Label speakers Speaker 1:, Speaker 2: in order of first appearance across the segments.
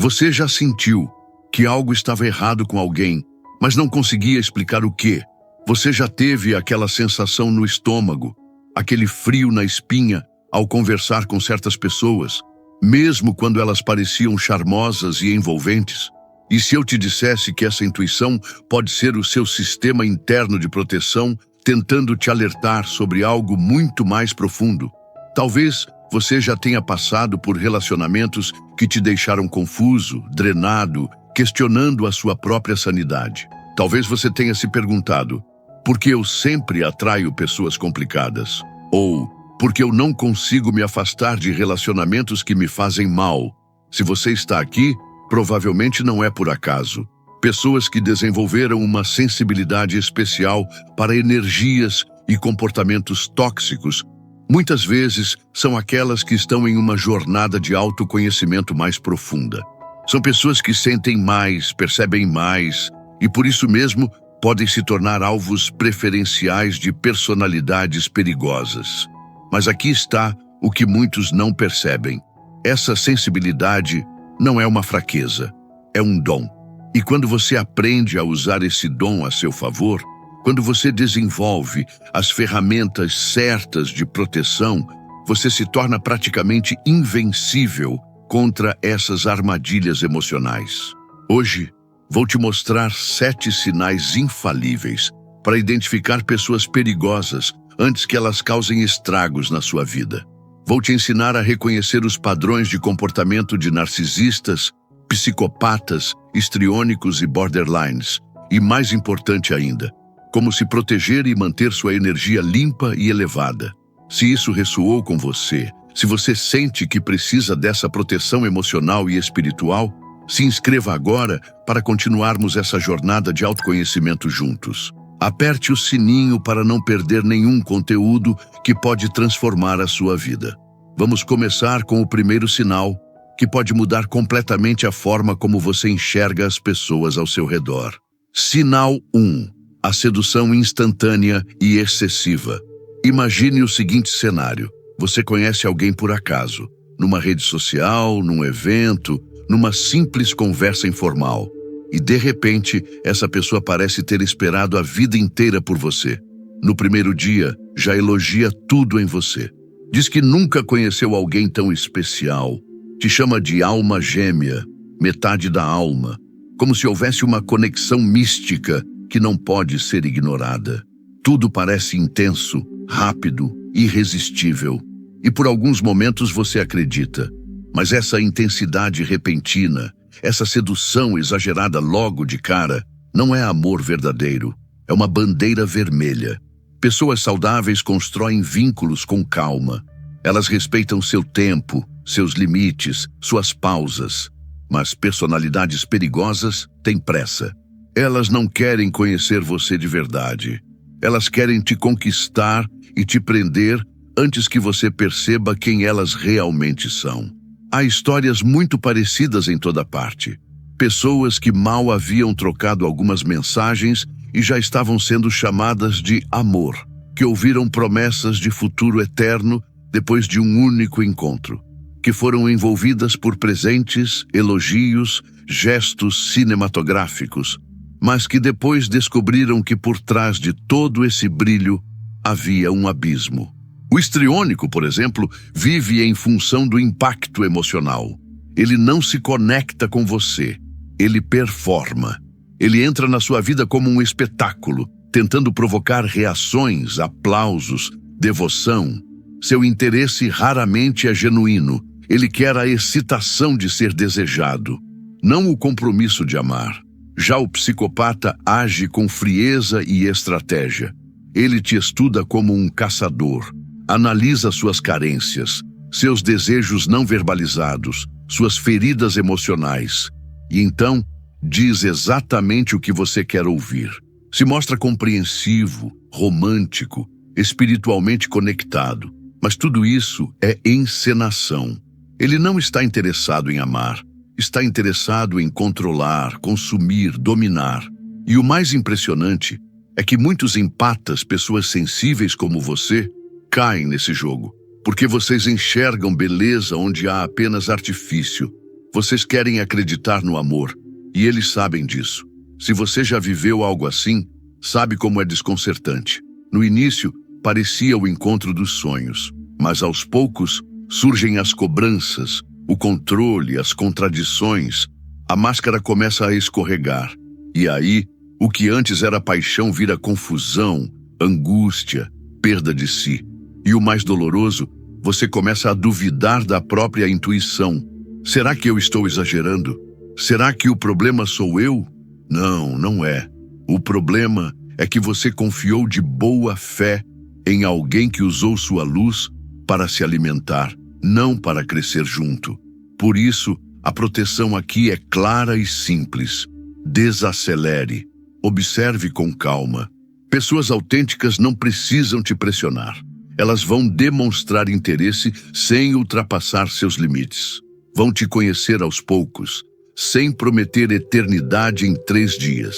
Speaker 1: Você já sentiu que algo estava errado com alguém, mas não conseguia explicar o quê? Você já teve aquela sensação no estômago, aquele frio na espinha ao conversar com certas pessoas, mesmo quando elas pareciam charmosas e envolventes? E se eu te dissesse que essa intuição pode ser o seu sistema interno de proteção tentando te alertar sobre algo muito mais profundo? Talvez você já tenha passado por relacionamentos que te deixaram confuso, drenado, questionando a sua própria sanidade. Talvez você tenha se perguntado: por que eu sempre atraio pessoas complicadas? Ou por que eu não consigo me afastar de relacionamentos que me fazem mal? Se você está aqui, provavelmente não é por acaso. Pessoas que desenvolveram uma sensibilidade especial para energias e comportamentos tóxicos, muitas vezes são aquelas que estão em uma jornada de autoconhecimento mais profunda. São pessoas que sentem mais, percebem mais e por isso mesmo podem se tornar alvos preferenciais de personalidades perigosas. Mas aqui está o que muitos não percebem. Essa sensibilidade não é uma fraqueza, é um dom. E quando você aprende a usar esse dom a seu favor, quando você desenvolve as ferramentas certas de proteção, você se torna praticamente invencível contra essas armadilhas emocionais. Hoje, vou te mostrar 7 sinais infalíveis para identificar pessoas perigosas antes que elas causem estragos na sua vida. Vou te ensinar a reconhecer os padrões de comportamento de narcisistas, psicopatas, histriônicos e borderlines. E mais importante ainda, como se proteger e manter sua energia limpa e elevada. Se isso ressoou com você, se você sente que precisa dessa proteção emocional e espiritual, se inscreva agora para continuarmos essa jornada de autoconhecimento juntos. Aperte o sininho para não perder nenhum conteúdo que pode transformar a sua vida. Vamos começar com o primeiro sinal, que pode mudar completamente a forma como você enxerga as pessoas ao seu redor. Sinal 1. A sedução instantânea e excessiva. Imagine o seguinte cenário. Você conhece alguém por acaso, numa rede social, num evento, numa simples conversa informal. E de repente, essa pessoa parece ter esperado a vida inteira por você. No primeiro dia, já elogia tudo em você. Diz que nunca conheceu alguém tão especial. Te chama de alma gêmea, metade da alma, como se houvesse uma conexão mística que não pode ser ignorada. Tudo parece intenso, rápido, irresistível. E por alguns momentos você acredita. Mas essa intensidade repentina, essa sedução exagerada logo de cara, não é amor verdadeiro. É uma bandeira vermelha. Pessoas saudáveis constroem vínculos com calma. Elas respeitam seu tempo, seus limites, suas pausas. Mas personalidades perigosas têm pressa. Elas não querem conhecer você de verdade. Elas querem te conquistar e te prender antes que você perceba quem elas realmente são. Há histórias muito parecidas em toda parte. Pessoas que mal haviam trocado algumas mensagens e já estavam sendo chamadas de amor, que ouviram promessas de futuro eterno depois de um único encontro, que foram envolvidas por presentes, elogios, gestos cinematográficos, mas que depois descobriram que por trás de todo esse brilho havia um abismo. O histriônico, por exemplo, vive em função do impacto emocional. Ele não se conecta com você, ele performa. Ele entra na sua vida como um espetáculo, tentando provocar reações, aplausos, devoção. Seu interesse raramente é genuíno. Ele quer a excitação de ser desejado, não o compromisso de amar. Já o psicopata age com frieza e estratégia. Ele te estuda como um caçador, analisa suas carências, seus desejos não verbalizados, suas feridas emocionais, e então diz exatamente o que você quer ouvir. Se mostra compreensivo, romântico, espiritualmente conectado, mas tudo isso é encenação. Ele não está interessado em amar, está interessado em controlar, consumir, dominar. E o mais impressionante é que muitos empatas, pessoas sensíveis como você, caem nesse jogo, porque vocês enxergam beleza onde há apenas artifício, Vocês querem acreditar no amor, e eles sabem disso. Se você já viveu algo assim, sabe como é desconcertante. No início, parecia o encontro dos sonhos, mas aos poucos surgem as cobranças, o controle, as contradições. A máscara começa a escorregar. E aí, o que antes era paixão vira confusão, angústia, perda de si. E o mais doloroso, você começa a duvidar da própria intuição. Será que eu estou exagerando? Será que o problema sou eu? Não, não é. O problema é que você confiou de boa fé em alguém que usou sua luz para se alimentar, não para crescer junto. Por isso, a proteção aqui é clara e simples. Desacelere. Observe com calma. Pessoas autênticas não precisam te pressionar. Elas vão demonstrar interesse sem ultrapassar seus limites. Vão te conhecer aos poucos, sem prometer eternidade em 3 dias.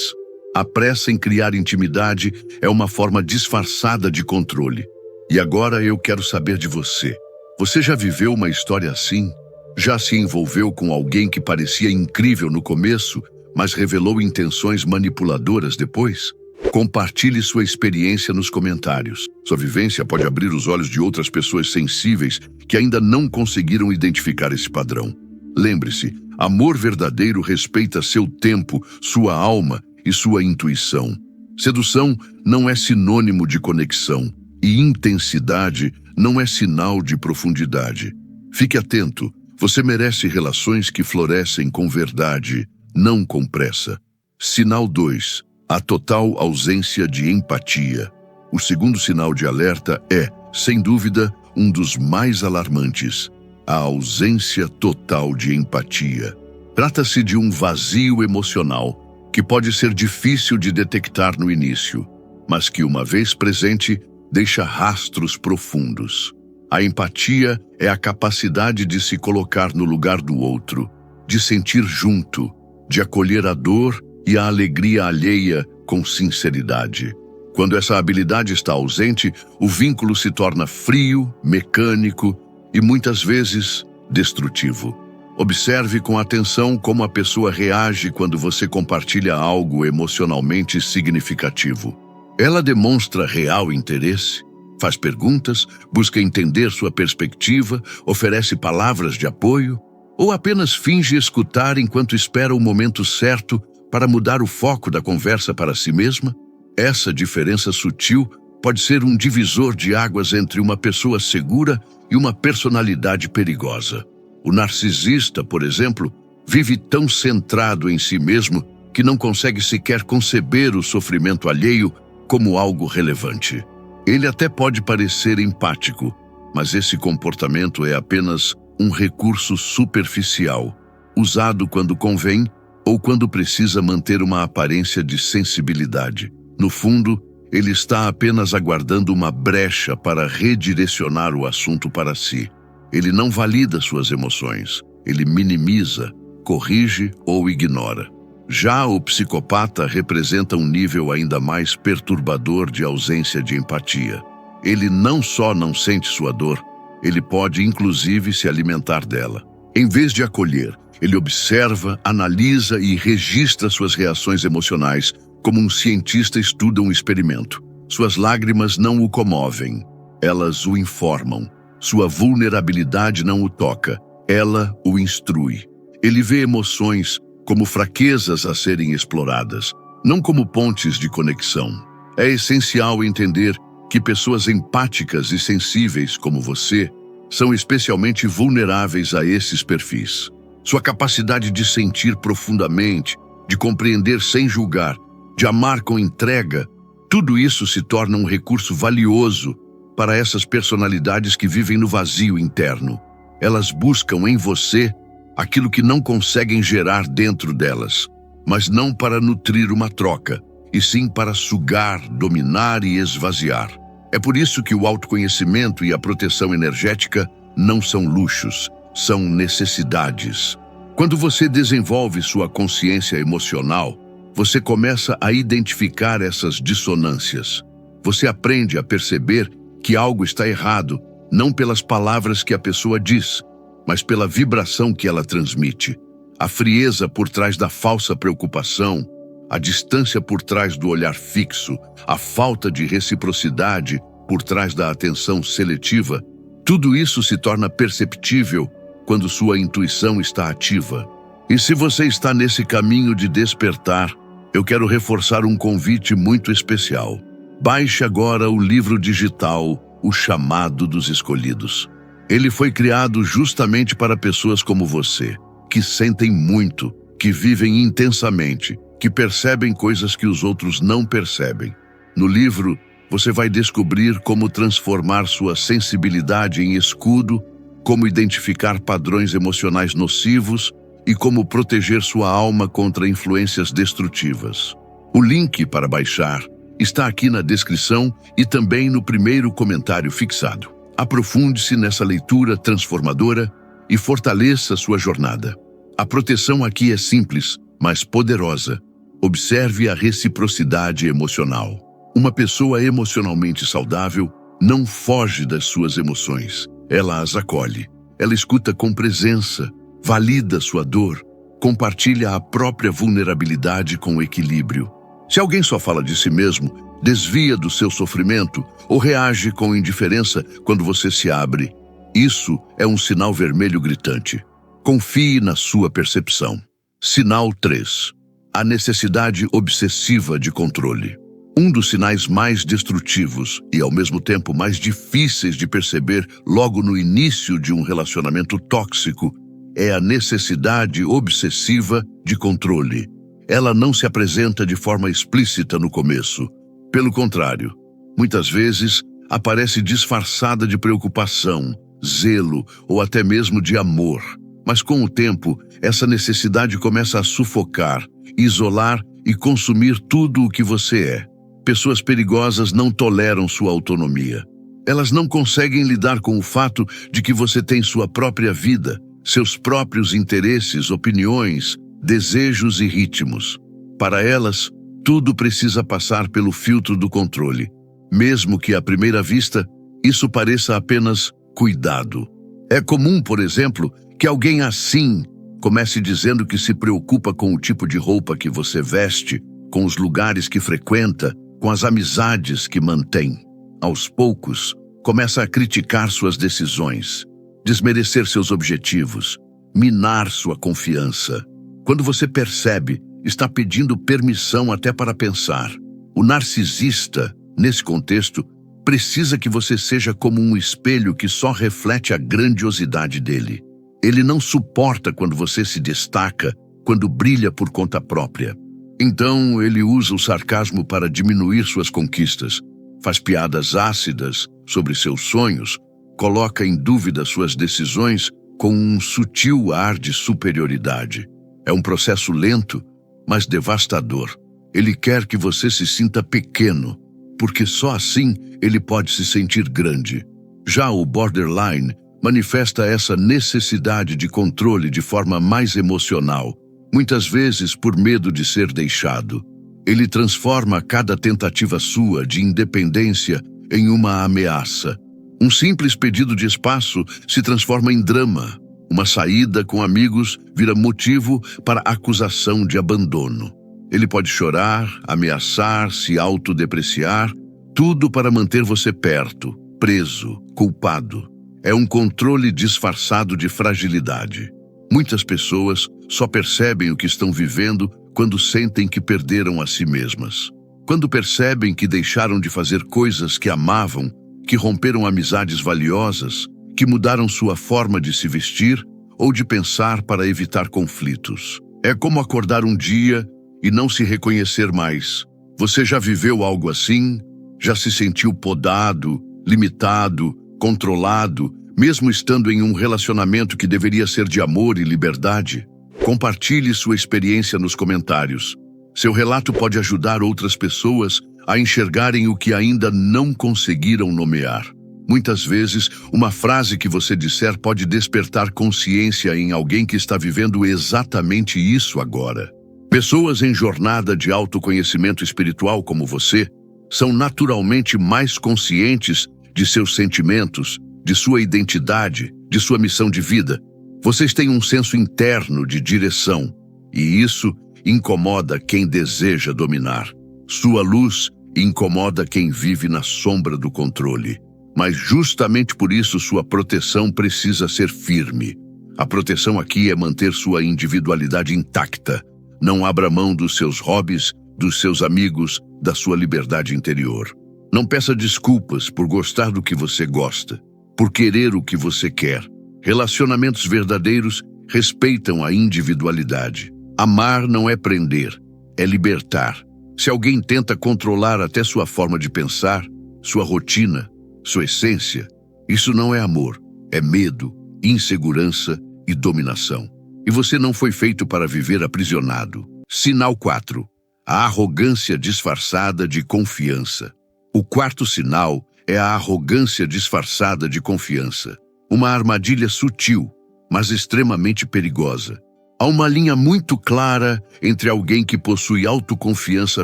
Speaker 1: A pressa em criar intimidade é uma forma disfarçada de controle. E agora eu quero saber de você. Você já viveu uma história assim? Já se envolveu com alguém que parecia incrível no começo, mas revelou intenções manipuladoras depois? Compartilhe sua experiência nos comentários. Sua vivência pode abrir os olhos de outras pessoas sensíveis que ainda não conseguiram identificar esse padrão. Lembre-se, amor verdadeiro respeita seu tempo, sua alma e sua intuição. Sedução não é sinônimo de conexão, e intensidade não é sinal de profundidade. Fique atento, você merece relações que florescem com verdade, não com pressa. Sinal 2. A total ausência de empatia. O segundo sinal de alerta é, sem dúvida, um dos mais alarmantes. A ausência total de empatia. Trata-se de um vazio emocional que pode ser difícil de detectar no início, mas que, uma vez presente, deixa rastros profundos. A empatia é a capacidade de se colocar no lugar do outro, de sentir junto, de acolher a dor e a alegria alheia com sinceridade. Quando essa habilidade está ausente, o vínculo se torna frio, mecânico e muitas vezes destrutivo. Observe com atenção como a pessoa reage quando você compartilha algo emocionalmente significativo. Ela demonstra real interesse, faz perguntas, busca entender sua perspectiva, oferece palavras de apoio, ou apenas finge escutar enquanto espera o momento certo para mudar o foco da conversa para si mesma? Essa diferença sutil pode ser um divisor de águas entre uma pessoa segura e uma personalidade perigosa. O narcisista, por exemplo, vive tão centrado em si mesmo que não consegue sequer conceber o sofrimento alheio como algo relevante. Ele até pode parecer empático, mas esse comportamento é apenas um recurso superficial, usado quando convém ou quando precisa manter uma aparência de sensibilidade. No fundo, ele está apenas aguardando uma brecha para redirecionar o assunto para si. Ele não valida suas emoções, ele minimiza, corrige ou ignora. Já o psicopata representa um nível ainda mais perturbador de ausência de empatia. Ele não só não sente sua dor, ele pode inclusive se alimentar dela. Em vez de acolher, ele observa, analisa e registra suas reações emocionais, como um cientista estuda um experimento. Suas lágrimas não o comovem, elas o informam. Sua vulnerabilidade não o toca, ela o instrui. Ele vê emoções como fraquezas a serem exploradas, não como pontes de conexão. É essencial entender que pessoas empáticas e sensíveis como você são especialmente vulneráveis a esses perfis. Sua capacidade de sentir profundamente, de compreender sem julgar, de amar com entrega, tudo isso se torna um recurso valioso para essas personalidades que vivem no vazio interno. Elas buscam em você aquilo que não conseguem gerar dentro delas, mas não para nutrir uma troca, e sim para sugar, dominar e esvaziar. É por isso que o autoconhecimento e a proteção energética não são luxos, são necessidades. Quando você desenvolve sua consciência emocional, você começa a identificar essas dissonâncias. Você aprende a perceber que algo está errado, não pelas palavras que a pessoa diz, mas pela vibração que ela transmite. A frieza por trás da falsa preocupação, a distância por trás do olhar fixo, a falta de reciprocidade por trás da atenção seletiva, tudo isso se torna perceptível quando sua intuição está ativa. E se você está nesse caminho de despertar, eu quero reforçar um convite muito especial. Baixe agora o livro digital O Chamado dos Escolhidos. Ele foi criado justamente para pessoas como você, que sentem muito, que vivem intensamente, que percebem coisas que os outros não percebem. No livro, você vai descobrir como transformar sua sensibilidade em escudo, como identificar padrões emocionais nocivos e como proteger sua alma contra influências destrutivas. O link para baixar está aqui na descrição e também no primeiro comentário fixado. Aprofunde-se nessa leitura transformadora e fortaleça sua jornada. A proteção aqui é simples, mas poderosa. Observe a reciprocidade emocional. Uma pessoa emocionalmente saudável não foge das suas emoções. Ela as acolhe. Ela escuta com presença, valida sua dor, compartilha a própria vulnerabilidade com equilíbrio. Se alguém só fala de si mesmo, desvia do seu sofrimento ou reage com indiferença quando você se abre, isso é um sinal vermelho gritante. Confie na sua percepção. Sinal 3. A necessidade obsessiva de controle. Um dos sinais mais destrutivos e, ao mesmo tempo, mais difíceis de perceber logo no início de um relacionamento tóxico é a necessidade obsessiva de controle. Ela não se apresenta de forma explícita no começo. Pelo contrário, muitas vezes aparece disfarçada de preocupação, zelo ou até mesmo de amor. Mas com o tempo, essa necessidade começa a sufocar, isolar e consumir tudo o que você é. Pessoas perigosas não toleram sua autonomia. Elas não conseguem lidar com o fato de que você tem sua própria vida, seus próprios interesses, opiniões, desejos e ritmos. Para elas, tudo precisa passar pelo filtro do controle. Mesmo que à primeira vista, isso pareça apenas cuidado. É comum, por exemplo, que alguém assim comece dizendo que se preocupa com o tipo de roupa que você veste, com os lugares que frequenta, com as amizades que mantém. Aos poucos, começa a criticar suas decisões, desmerecer seus objetivos, minar sua confiança. Quando você percebe, está pedindo permissão até para pensar. O narcisista, nesse contexto, precisa que você seja como um espelho que só reflete a grandiosidade dele. Ele não suporta quando você se destaca, quando brilha por conta própria. Então, ele usa o sarcasmo para diminuir suas conquistas, faz piadas ácidas sobre seus sonhos, coloca em dúvida suas decisões com um sutil ar de superioridade. É um processo lento, mas devastador. Ele quer que você se sinta pequeno, porque só assim ele pode se sentir grande. Já o borderline manifesta essa necessidade de controle de forma mais emocional, muitas vezes por medo de ser deixado. Ele transforma cada tentativa sua de independência em uma ameaça. Um simples pedido de espaço se transforma em drama. Uma saída com amigos vira motivo para acusação de abandono. Ele pode chorar, ameaçar, se autodepreciar, tudo para manter você perto, preso, culpado. É um controle disfarçado de fragilidade. Muitas pessoas só percebem o que estão vivendo quando sentem que perderam a si mesmas. Quando percebem que deixaram de fazer coisas que amavam, que romperam amizades valiosas, que mudaram sua forma de se vestir ou de pensar para evitar conflitos. É como acordar um dia e não se reconhecer mais. Você já viveu algo assim? Já se sentiu podado, limitado, controlado, mesmo estando em um relacionamento que deveria ser de amor e liberdade? Compartilhe sua experiência nos comentários. Seu relato pode ajudar outras pessoas a enxergarem o que ainda não conseguiram nomear. Muitas vezes, uma frase que você disser pode despertar consciência em alguém que está vivendo exatamente isso agora. Pessoas em jornada de autoconhecimento espiritual como você são naturalmente mais conscientes de seus sentimentos, de sua identidade, de sua missão de vida. Vocês têm um senso interno de direção, e isso incomoda quem deseja dominar. Sua luz incomoda quem vive na sombra do controle. Mas justamente por isso sua proteção precisa ser firme. A proteção aqui é manter sua individualidade intacta. Não abra mão dos seus hobbies, dos seus amigos, da sua liberdade interior. Não peça desculpas por gostar do que você gosta, por querer o que você quer. Relacionamentos verdadeiros respeitam a individualidade. Amar não é prender, é libertar. Se alguém tenta controlar até sua forma de pensar, sua rotina, sua essência, isso não é amor, é medo, insegurança e dominação. E você não foi feito para viver aprisionado. Sinal 4. A arrogância disfarçada de confiança. O quarto sinal é a arrogância disfarçada de confiança. Uma armadilha sutil, mas extremamente perigosa. Há uma linha muito clara entre alguém que possui autoconfiança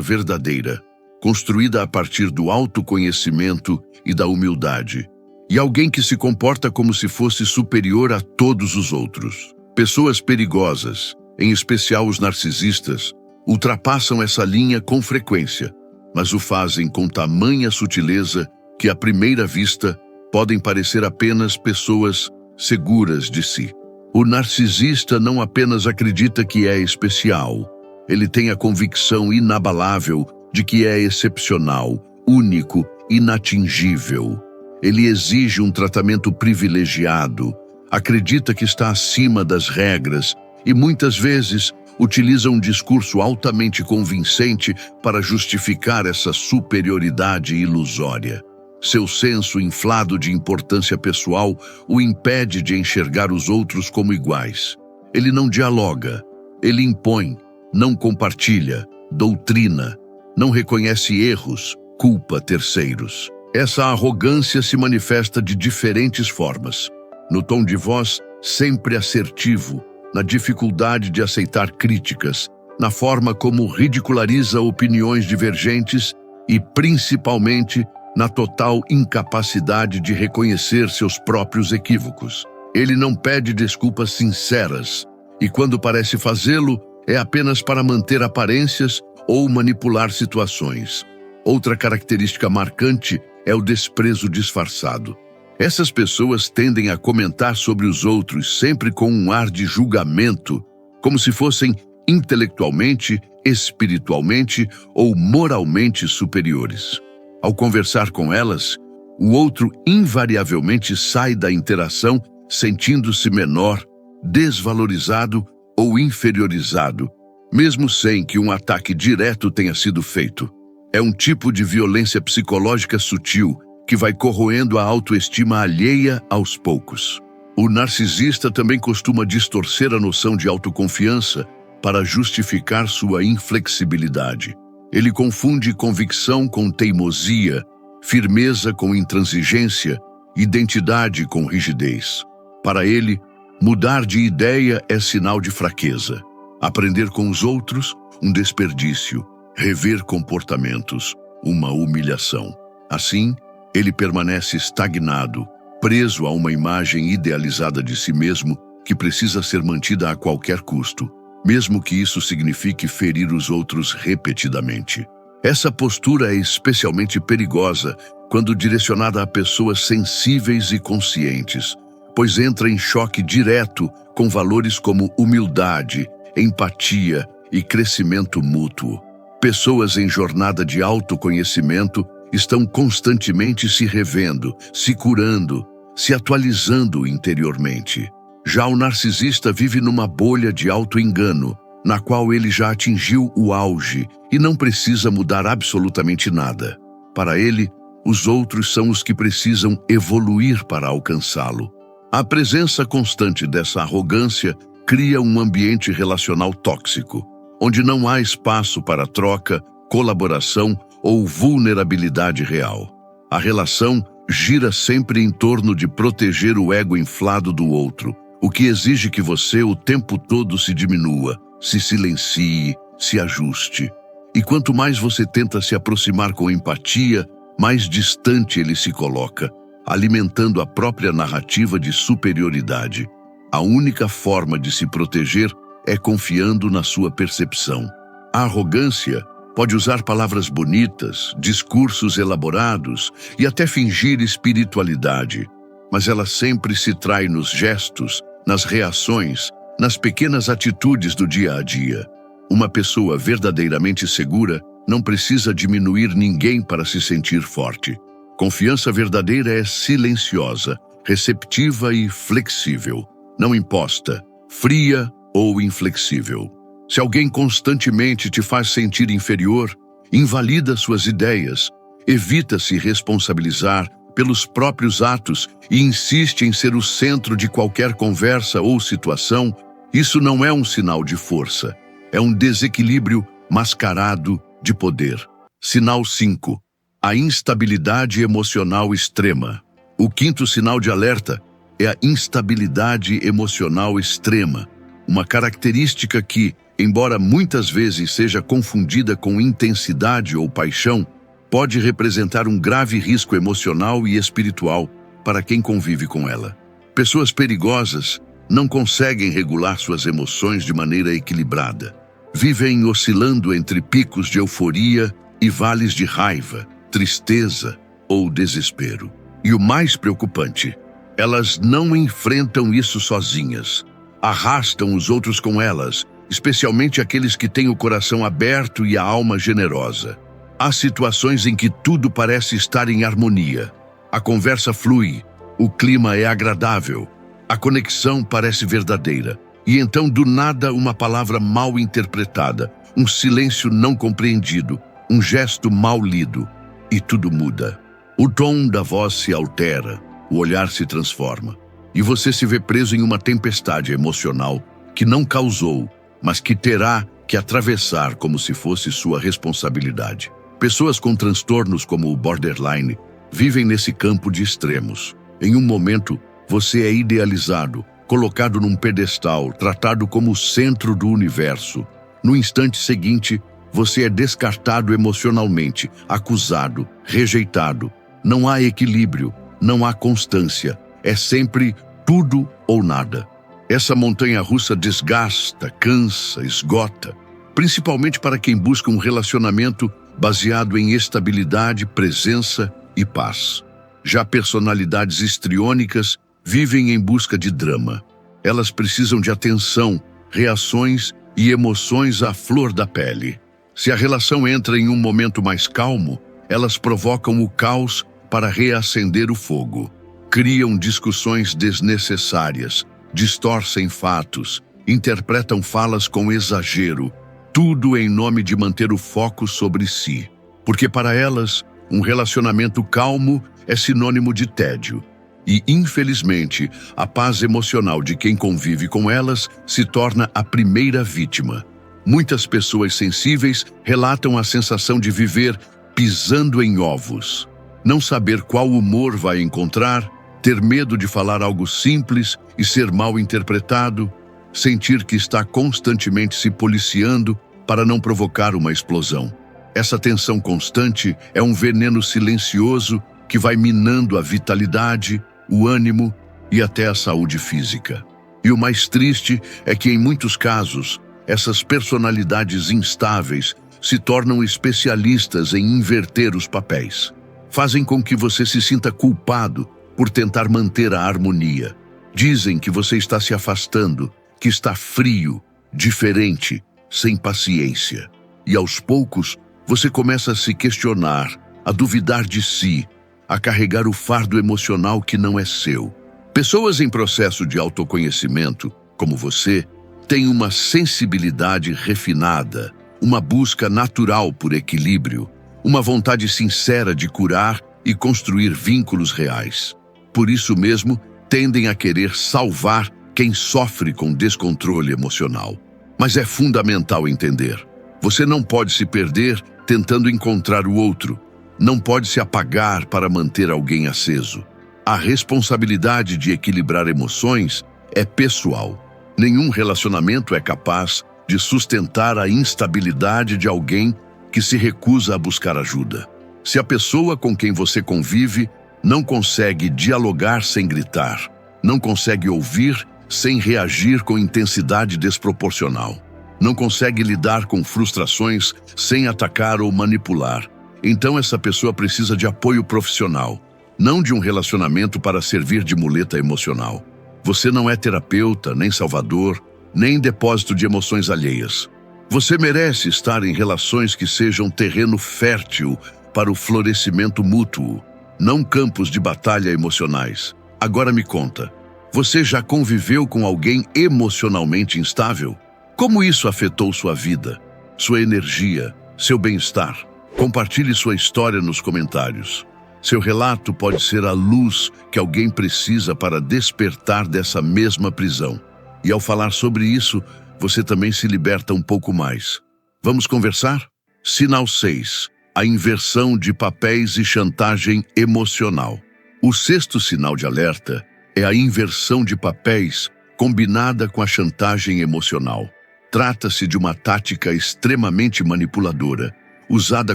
Speaker 1: verdadeira, construída a partir do autoconhecimento e da humildade, e alguém que se comporta como se fosse superior a todos os outros. Pessoas perigosas, em especial os narcisistas, ultrapassam essa linha com frequência, mas o fazem com tamanha sutileza que, à primeira vista, podem parecer apenas pessoas seguras de si. O narcisista não apenas acredita que é especial, ele tem a convicção inabalável de que é excepcional, único, inatingível. Ele exige um tratamento privilegiado, acredita que está acima das regras e muitas vezes utiliza um discurso altamente convincente para justificar essa superioridade ilusória. Seu senso inflado de importância pessoal o impede de enxergar os outros como iguais. Ele não dialoga, ele impõe, não compartilha, doutrina, não reconhece erros, culpa terceiros. Essa arrogância se manifesta de diferentes formas. No tom de voz sempre assertivo, na dificuldade de aceitar críticas, na forma como ridiculariza opiniões divergentes e, principalmente, na total incapacidade de reconhecer seus próprios equívocos. Ele não pede desculpas sinceras, e quando parece fazê-lo, é apenas para manter aparências ou manipular situações. Outra característica marcante é o desprezo disfarçado. Essas pessoas tendem a comentar sobre os outros sempre com um ar de julgamento, como se fossem intelectualmente, espiritualmente ou moralmente superiores. Ao conversar com elas, o outro invariavelmente sai da interação sentindo-se menor, desvalorizado ou inferiorizado, mesmo sem que um ataque direto tenha sido feito. É um tipo de violência psicológica sutil que vai corroendo a autoestima alheia aos poucos. O narcisista também costuma distorcer a noção de autoconfiança para justificar sua inflexibilidade. Ele confunde convicção com teimosia, firmeza com intransigência, identidade com rigidez. Para ele, mudar de ideia é sinal de fraqueza. Aprender com os outros, um desperdício. Rever comportamentos, uma humilhação. Assim, ele permanece estagnado, preso a uma imagem idealizada de si mesmo que precisa ser mantida a qualquer custo, mesmo que isso signifique ferir os outros repetidamente. Essa postura é especialmente perigosa quando direcionada a pessoas sensíveis e conscientes, pois entra em choque direto com valores como humildade, empatia e crescimento mútuo. Pessoas em jornada de autoconhecimento estão constantemente se revendo, se curando, se atualizando interiormente. Já o narcisista vive numa bolha de auto-engano, na qual ele já atingiu o auge e não precisa mudar absolutamente nada. Para ele, os outros são os que precisam evoluir para alcançá-lo. A presença constante dessa arrogância cria um ambiente relacional tóxico, onde não há espaço para troca, colaboração ou vulnerabilidade real. A relação gira sempre em torno de proteger o ego inflado do outro, o que exige que você o tempo todo se diminua, se silencie, se ajuste. E quanto mais você tenta se aproximar com empatia, mais distante ele se coloca, alimentando a própria narrativa de superioridade. A única forma de se proteger é confiando na sua percepção. A arrogância pode usar palavras bonitas, discursos elaborados e até fingir espiritualidade, mas ela sempre se trai nos gestos, nas reações, nas pequenas atitudes do dia a dia. Uma pessoa verdadeiramente segura não precisa diminuir ninguém para se sentir forte. Confiança verdadeira é silenciosa, receptiva e flexível, não imposta, fria ou inflexível. Se alguém constantemente te faz sentir inferior, invalida suas ideias, evita se responsabilizar pelos próprios atos e insiste em ser o centro de qualquer conversa ou situação, isso não é um sinal de força, é um desequilíbrio mascarado de poder. Sinal 5. A instabilidade emocional extrema. O quinto sinal de alerta é a instabilidade emocional extrema, uma característica que, embora muitas vezes seja confundida com intensidade ou paixão, pode representar um grave risco emocional e espiritual para quem convive com ela. Pessoas perigosas não conseguem regular suas emoções de maneira equilibrada. Vivem oscilando entre picos de euforia e vales de raiva, tristeza ou desespero. E o mais preocupante, elas não enfrentam isso sozinhas. Arrastam os outros com elas, especialmente aqueles que têm o coração aberto e a alma generosa. Há situações em que tudo parece estar em harmonia. A conversa flui, o clima é agradável, a conexão parece verdadeira. E então, do nada, uma palavra mal interpretada, um silêncio não compreendido, um gesto mal lido, e tudo muda. O tom da voz se altera, o olhar se transforma, e você se vê preso em uma tempestade emocional que não causou, mas que terá que atravessar como se fosse sua responsabilidade. Pessoas com transtornos como o borderline vivem nesse campo de extremos. Em um momento, você é idealizado, colocado num pedestal, tratado como o centro do universo. No instante seguinte, você é descartado emocionalmente, acusado, rejeitado. Não há equilíbrio, não há constância. É sempre tudo ou nada. Essa montanha-russa desgasta, cansa, esgota, principalmente para quem busca um relacionamento baseado em estabilidade, presença e paz. Já personalidades histriônicas vivem em busca de drama. Elas precisam de atenção, reações e emoções à flor da pele. Se a relação entra em um momento mais calmo, elas provocam o caos para reacender o fogo. Criam discussões desnecessárias, distorcem fatos, interpretam falas com exagero, tudo em nome de manter o foco sobre si. Porque para elas, um relacionamento calmo é sinônimo de tédio. E, infelizmente, a paz emocional de quem convive com elas se torna a primeira vítima. Muitas pessoas sensíveis relatam a sensação de viver pisando em ovos. Não saber qual humor vai encontrar, ter medo de falar algo simples e ser mal interpretado, sentir que está constantemente se policiando para não provocar uma explosão. Essa tensão constante é um veneno silencioso que vai minando a vitalidade, o ânimo e até a saúde física. E o mais triste é que, em muitos casos, essas personalidades instáveis se tornam especialistas em inverter os papéis. Fazem com que você se sinta culpado por tentar manter a harmonia. Dizem que você está se afastando, que está frio, diferente, sem paciência. E aos poucos, você começa a se questionar, a duvidar de si, a carregar o fardo emocional que não é seu. Pessoas em processo de autoconhecimento, como você, têm uma sensibilidade refinada, uma busca natural por equilíbrio, uma vontade sincera de curar e construir vínculos reais. Por isso mesmo, tendem a querer salvar quem sofre com descontrole emocional. Mas é fundamental entender: você não pode se perder tentando encontrar o outro. Não pode se apagar para manter alguém aceso. A responsabilidade de equilibrar emoções é pessoal. Nenhum relacionamento é capaz de sustentar a instabilidade de alguém que se recusa a buscar ajuda. Se a pessoa com quem você convive não consegue dialogar sem gritar, não consegue ouvir sem reagir com intensidade desproporcional. Não consegue lidar com frustrações sem atacar ou manipular. Então essa pessoa precisa de apoio profissional, não de um relacionamento para servir de muleta emocional. Você não é terapeuta, nem salvador, nem depósito de emoções alheias. Você merece estar em relações que sejam terreno fértil para o florescimento mútuo, não campos de batalha emocionais. Agora me conta, você já conviveu com alguém emocionalmente instável? Como isso afetou sua vida, sua energia, seu bem-estar? Compartilhe sua história nos comentários. Seu relato pode ser a luz que alguém precisa para despertar dessa mesma prisão. E ao falar sobre isso, você também se liberta um pouco mais. Vamos conversar? Sinal 6. A inversão de papéis e chantagem emocional. O sexto sinal de alerta é a inversão de papéis combinada com a chantagem emocional. Trata-se de uma tática extremamente manipuladora, usada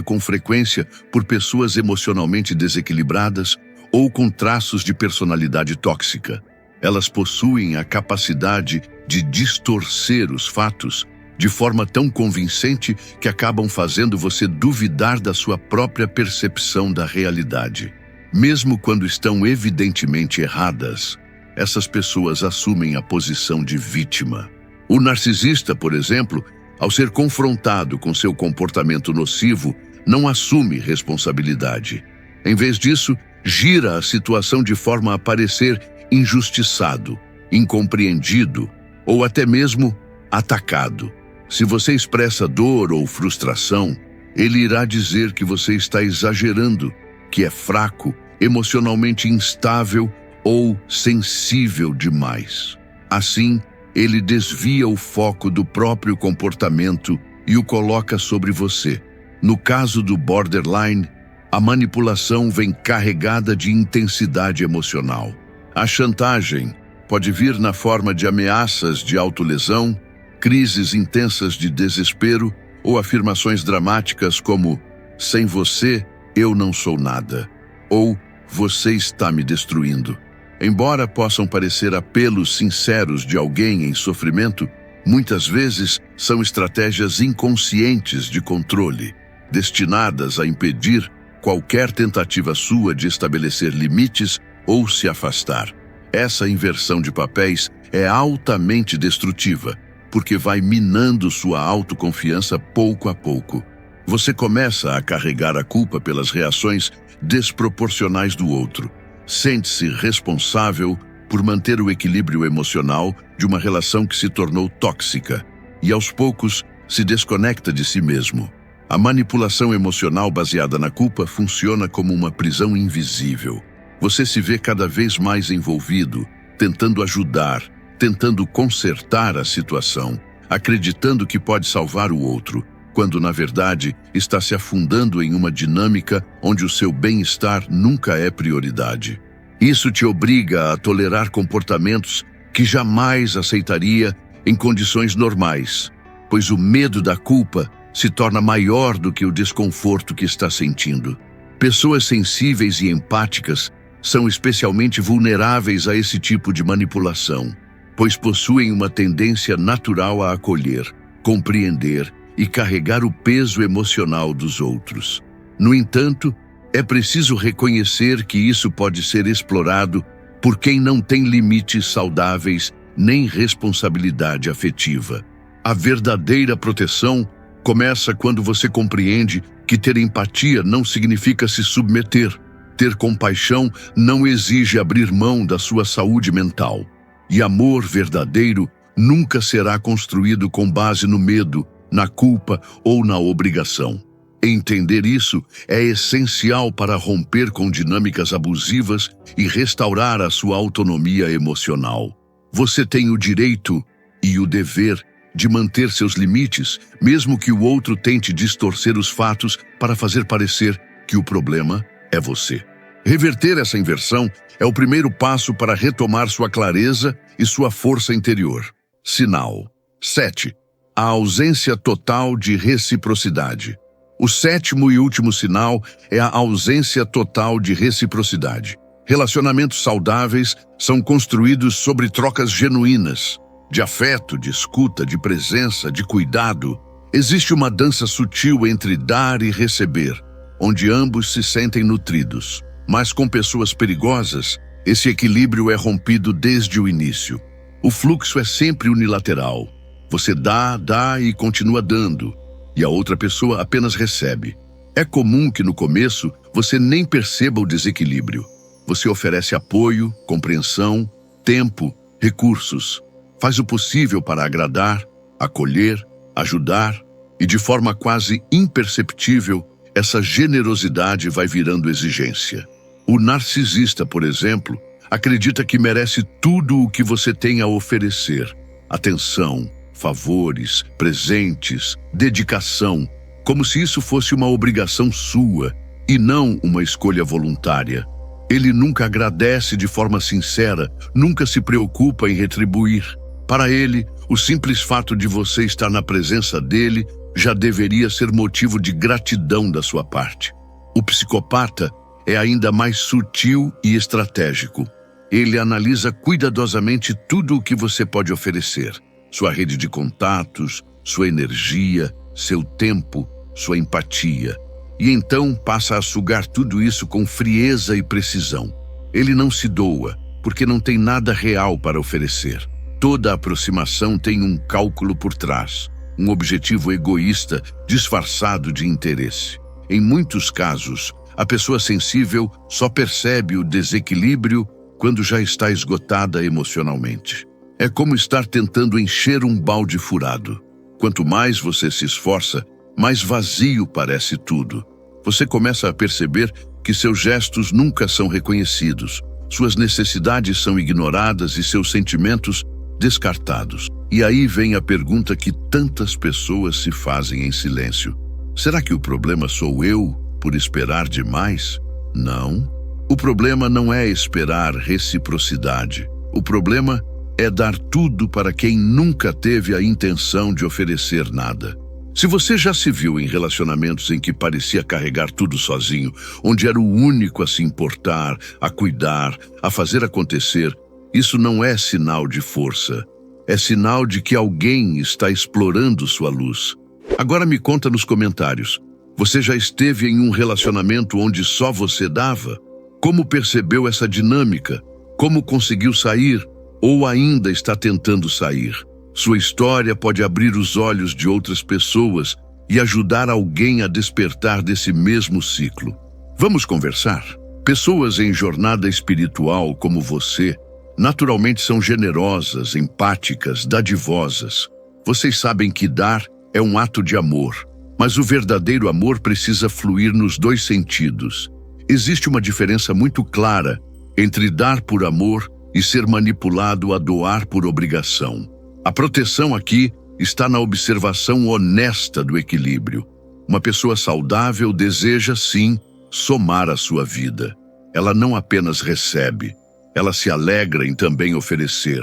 Speaker 1: com frequência por pessoas emocionalmente desequilibradas ou com traços de personalidade tóxica. Elas possuem a capacidade de distorcer os fatos de forma tão convincente que acabam fazendo você duvidar da sua própria percepção da realidade. Mesmo quando estão evidentemente erradas, essas pessoas assumem a posição de vítima. O narcisista, por exemplo, ao ser confrontado com seu comportamento nocivo, não assume responsabilidade. Em vez disso, gira a situação de forma a parecer injustiçado, incompreendido ou até mesmo atacado. Se você expressa dor ou frustração, ele irá dizer que você está exagerando, que é fraco, emocionalmente instável ou sensível demais. Assim, ele desvia o foco do próprio comportamento e o coloca sobre você. No caso do borderline, a manipulação vem carregada de intensidade emocional. A chantagem pode vir na forma de ameaças de autolesão, crises intensas de desespero ou afirmações dramáticas como "sem você, eu não sou nada" ou "você está me destruindo". Embora possam parecer apelos sinceros de alguém em sofrimento, muitas vezes são estratégias inconscientes de controle, destinadas a impedir qualquer tentativa sua de estabelecer limites ou se afastar. Essa inversão de papéis é altamente destrutiva, porque vai minando sua autoconfiança pouco a pouco. Você começa a carregar a culpa pelas reações desproporcionais do outro. Sente-se responsável por manter o equilíbrio emocional de uma relação que se tornou tóxica e, aos poucos, se desconecta de si mesmo. A manipulação emocional baseada na culpa funciona como uma prisão invisível. Você se vê cada vez mais envolvido, tentando ajudar, tentando consertar a situação, acreditando que pode salvar o outro, quando, na verdade, está se afundando em uma dinâmica onde o seu bem-estar nunca é prioridade. Isso te obriga a tolerar comportamentos que jamais aceitaria em condições normais, pois o medo da culpa se torna maior do que o desconforto que está sentindo. Pessoas sensíveis e empáticas são especialmente vulneráveis a esse tipo de manipulação, pois possuem uma tendência natural a acolher, compreender e carregar o peso emocional dos outros. No entanto, é preciso reconhecer que isso pode ser explorado por quem não tem limites saudáveis nem responsabilidade afetiva. A verdadeira proteção começa quando você compreende que ter empatia não significa se submeter. Ter compaixão não exige abrir mão da sua saúde mental. E amor verdadeiro nunca será construído com base no medo, na culpa ou na obrigação. Entender isso é essencial para romper com dinâmicas abusivas e restaurar a sua autonomia emocional. Você tem o direito e o dever de manter seus limites, mesmo que o outro tente distorcer os fatos para fazer parecer que o problema é você. Reverter essa inversão é o primeiro passo para retomar sua clareza e sua força interior. Sinal 7. A ausência total de reciprocidade. O sétimo e último sinal é a ausência total de reciprocidade. Relacionamentos saudáveis são construídos sobre trocas genuínas, de afeto, de escuta, de presença, de cuidado. Existe uma dança sutil entre dar e receber, onde ambos se sentem nutridos. Mas com pessoas perigosas, esse equilíbrio é rompido desde o início. O fluxo é sempre unilateral. Você dá e continua dando, e a outra pessoa apenas recebe. É comum que no começo você nem perceba o desequilíbrio. Você oferece apoio, compreensão, tempo, recursos. Faz o possível para agradar, acolher, ajudar, e de forma quase imperceptível, essa generosidade vai virando exigência. O narcisista, por exemplo, acredita que merece tudo o que você tem a oferecer. Atenção, favores, presentes, dedicação, como se isso fosse uma obrigação sua e não uma escolha voluntária. Ele nunca agradece de forma sincera, nunca se preocupa em retribuir. Para ele, o simples fato de você estar na presença dele já deveria ser motivo de gratidão da sua parte. O psicopata é ainda mais sutil e estratégico. Ele analisa cuidadosamente tudo o que você pode oferecer. Sua rede de contatos, sua energia, seu tempo, sua empatia. E então passa a sugar tudo isso com frieza e precisão. Ele não se doa, porque não tem nada real para oferecer. Toda aproximação tem um cálculo por trás, um objetivo egoísta disfarçado de interesse. Em muitos casos, a pessoa sensível só percebe o desequilíbrio quando já está esgotada emocionalmente. É como estar tentando encher um balde furado. Quanto mais você se esforça, mais vazio parece tudo. Você começa a perceber que seus gestos nunca são reconhecidos, suas necessidades são ignoradas e seus sentimentos descartados. E aí vem a pergunta que tantas pessoas se fazem em silêncio. Será que o problema sou eu por esperar demais? Não. O problema não é esperar reciprocidade. O problema é dar tudo para quem nunca teve a intenção de oferecer nada. Se você já se viu em relacionamentos em que parecia carregar tudo sozinho, onde era o único a se importar, a cuidar, a fazer acontecer, isso não é sinal de força. É sinal de que alguém está explorando sua luz. Agora me conta nos comentários. Você já esteve em um relacionamento onde só você dava? Como percebeu essa dinâmica? Como conseguiu sair? Ou ainda está tentando sair? Sua história pode abrir os olhos de outras pessoas e ajudar alguém a despertar desse mesmo ciclo. Vamos conversar? Pessoas em jornada espiritual como você naturalmente são generosas, empáticas, dadivosas. Vocês sabem que dar é um ato de amor, mas o verdadeiro amor precisa fluir nos dois sentidos. Existe uma diferença muito clara entre dar por amor e ser manipulado a doar por obrigação. A proteção aqui está na observação honesta do equilíbrio. Uma pessoa saudável deseja, sim, somar a sua vida. Ela não apenas recebe, ela se alegra em também oferecer.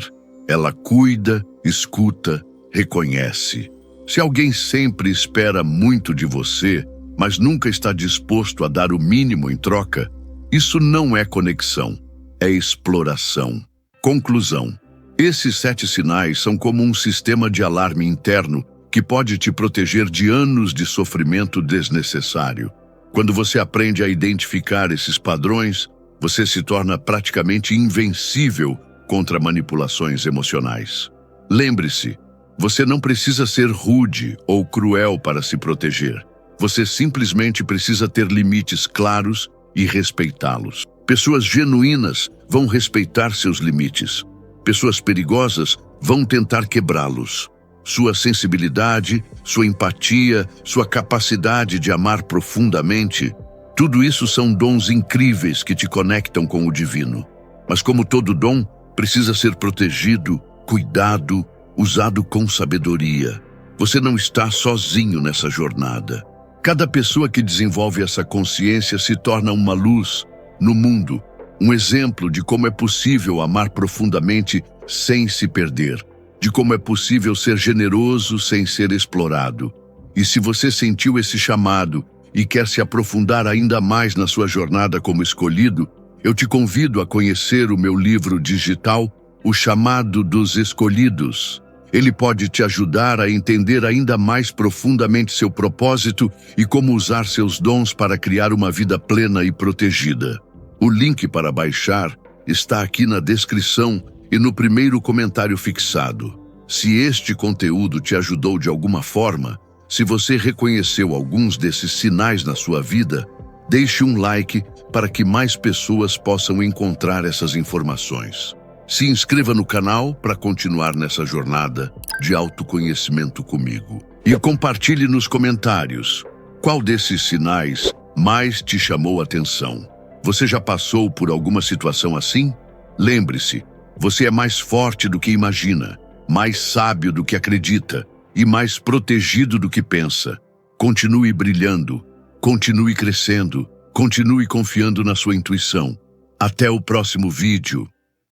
Speaker 1: Ela cuida, escuta, reconhece. Se alguém sempre espera muito de você, mas nunca está disposto a dar o mínimo em troca, isso não é conexão, é exploração. Conclusão. Esses 7 sinais são como um sistema de alarme interno que pode te proteger de anos de sofrimento desnecessário. Quando você aprende a identificar esses padrões, você se torna praticamente invencível contra manipulações emocionais. Lembre-se, você não precisa ser rude ou cruel para se proteger. Você simplesmente precisa ter limites claros e respeitá-los. Pessoas genuínas vão respeitar seus limites. Pessoas perigosas vão tentar quebrá-los. Sua sensibilidade, sua empatia, sua capacidade de amar profundamente, tudo isso são dons incríveis que te conectam com o divino. Mas como todo dom, precisa ser protegido, cuidado, usado com sabedoria. Você não está sozinho nessa jornada. Cada pessoa que desenvolve essa consciência se torna uma luz no mundo, um exemplo de como é possível amar profundamente sem se perder, de como é possível ser generoso sem ser explorado. E se você sentiu esse chamado e quer se aprofundar ainda mais na sua jornada como escolhido, Eu te convido a conhecer o meu livro digital, O Chamado dos Escolhidos. Ele pode te ajudar a entender ainda mais profundamente seu propósito e como usar seus dons para criar uma vida plena e protegida. O link para baixar está aqui na descrição e no primeiro comentário fixado. Se este conteúdo te ajudou de alguma forma, se você reconheceu alguns desses sinais na sua vida, deixe um like para que mais pessoas possam encontrar essas informações. Se inscreva no canal para continuar nessa jornada de autoconhecimento comigo. E compartilhe nos comentários qual desses sinais mais te chamou a atenção. Você já passou por alguma situação assim? Lembre-se, você é mais forte do que imagina, mais sábio do que acredita e mais protegido do que pensa. Continue brilhando, continue crescendo, continue confiando na sua intuição. Até o próximo vídeo.